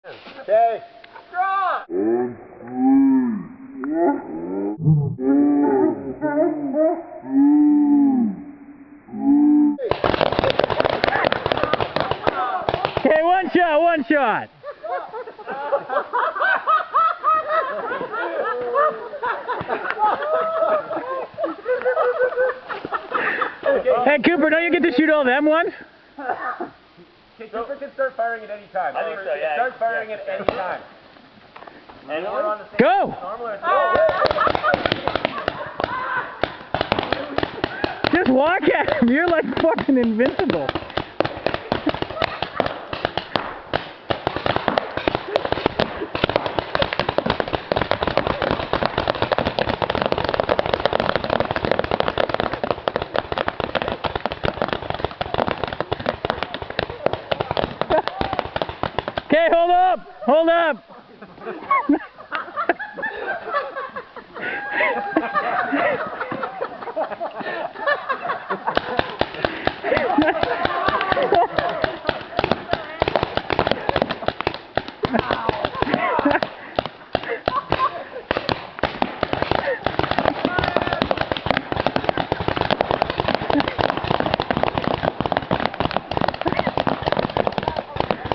Okay. Draw! Okay, one shot, one shot. Hey, Cooper, don't you get to shoot all them ones? Okay, Cooper can start firing at any time. I think so, yeah. Start firing at any time. And we're on the same Go! Just walk at him. You're like fucking invincible. Okay, hold up! Hold up!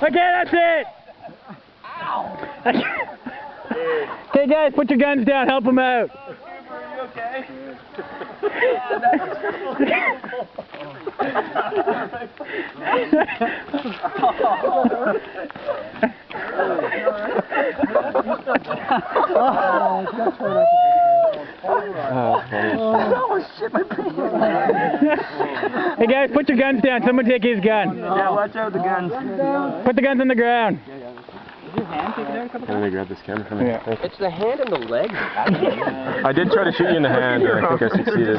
Okay, that's it! Okay, guys, put your guns down. Help him out. Are you okay? Oh shit, my pants. Hey, guys, put your guns down. Someone take his gun. Yeah, watch out the guns. Put the guns on the ground. Can they grab this camera from me? Yeah. It's the hand and the leg. I did try to shoot you in the hand, and I think I succeeded.